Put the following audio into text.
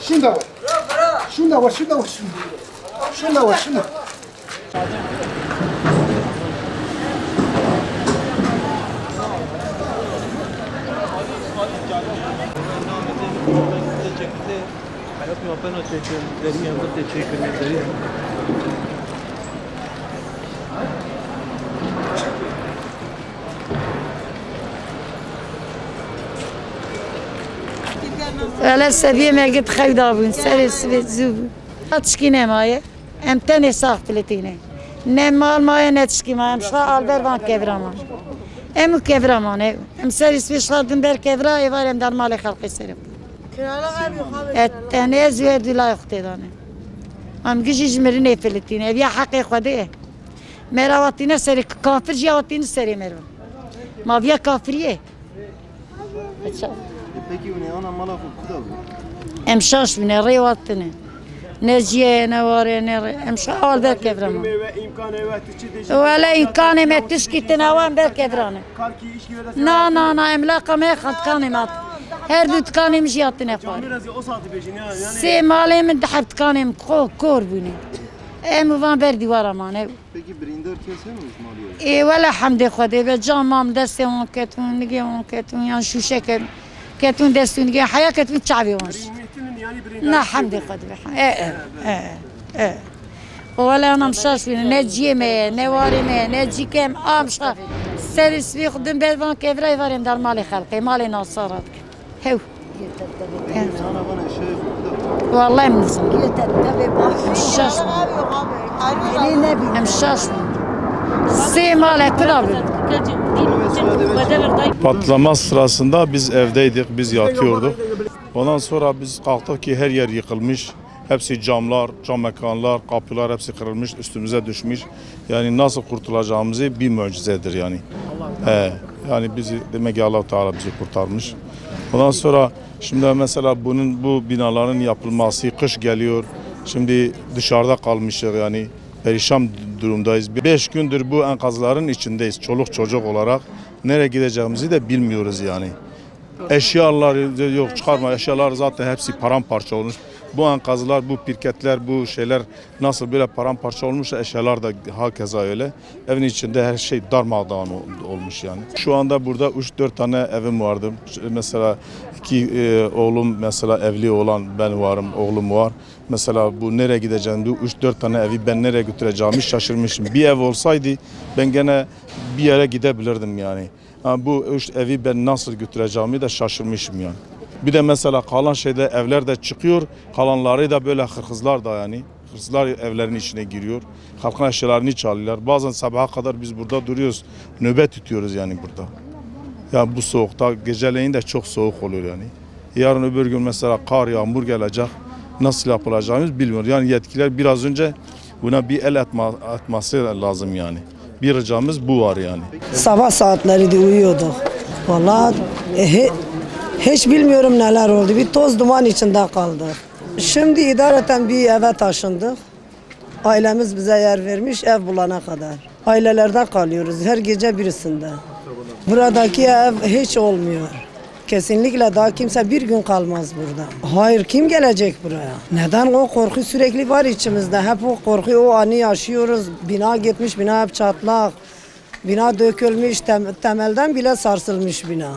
Şunda var. Şunda var, şunda var, şunda. Şunda var, şunda. Valla seviye me git xeyda bun, seri svet zub. Atşkine maye, em tane sağ filetine. Ne mal maye ne tşki maye, em şa alber van kevraman. Em kevraman, em seri svet şadın ber kevra, evar em dar mali halkı serim. Et tane züher dula yuhtedane. Am gizi jmerin e filetine, ev ya hakkı khode. Meravatine seri kafir cihavatine seri merva. Maviya kafiriye. Peki ne ona mala kuda bu? امشاش من ريواتنا نجيه نواري امشاول بالكفرمان ولا امكان ما تشكي تناوان بالكفرانه نا املاق ما خد كان مات her dükkanı mjiyatına far. Se male min dahab dükkanım kor buni. Em van ver divara mane. Peki brinder keser mi maliyeti? Valla hamde khode ve camam deste on ketun nige on ketun yan şu şeker ketun destun nige haya ketun çavi onş. Na hamde khode. ولا انا مشاش فينا نجي ما نواري ما نجي كم امشا سيرس في خدم بالفان كيفرا يفارم دار مالي خلقي مالي ناصرات هو والله من مشاش مشاش سي مالي كلاب Patlama sırasında biz evdeydik, biz yatıyorduk. Ondan sonra biz kalktık ki her yer yıkılmış. Hepsi camlar, cam mekanlar, kapılar hepsi kırılmış, üstümüze düşmüş. Yani nasıl kurtulacağımızı bir mucizedir yani. Yani bizi demek ki Allah Teala bizi kurtarmış. Ondan sonra şimdi mesela bu binaların yapılması kış geliyor. Şimdi dışarıda kalmışız yani perişan durumdayız. 5 gündür bu enkazların içindeyiz çoluk çocuk olarak. Nereye gideceğimizi de bilmiyoruz yani. Eşyalar yok çıkarma eşyalar zaten hepsi paramparça olmuş. Bu enkazlar, bu pirketler, bu şeyler nasıl böyle paramparça olmuş eşyalar da hakeza öyle. Evin içinde her şey darmadağın olmuş yani. Şu anda burada 3-4 tane evim vardı. Mesela 2 oğlum mesela evli olan ben varım, oğlum var. Mesela bu nereye gideceğim, bu 3-4 tane evi ben nereye götüreceğimi şaşırmışım. Bir ev olsaydı ben gene bir yere gidebilirdim yani. Bu evi ben nasıl götüreceğimi de şaşırmışım yani. Bir de mesela kalan şeyde evler de çıkıyor, kalanları da böyle hırsızlar da yani. Hırsızlar evlerin içine giriyor, halkın eşyalarını çalıyorlar. Bazen sabaha kadar biz burada duruyoruz, nöbet tutuyoruz yani burada. Yani bu soğukta geceleyin de çok soğuk oluyor yani. Yarın öbür gün mesela kar, yağmur gelecek, nasıl yapılacağımız bilmiyoruz. Yani yetkililer biraz önce buna bir el atması lazım yani. Bir ricamız bu var yani. Sabah saatleri de uyuyorduk. Vallahi hiç bilmiyorum neler oldu. Bir toz duman içinde kaldık. Şimdi idareten bir eve taşındık. Ailemiz bize yer vermiş ev bulana kadar. Ailelerden kalıyoruz her gece birisinde. Buradaki ev hiç olmuyor. Kesinlikle daha kimse bir gün kalmaz burada. Hayır kim gelecek buraya? Neden o korku sürekli var içimizde? Hep o korkuyu o anı yaşıyoruz. Bina gitmiş, bina hep çatlak. Bina dökülmüş, temelden bile sarsılmış bina.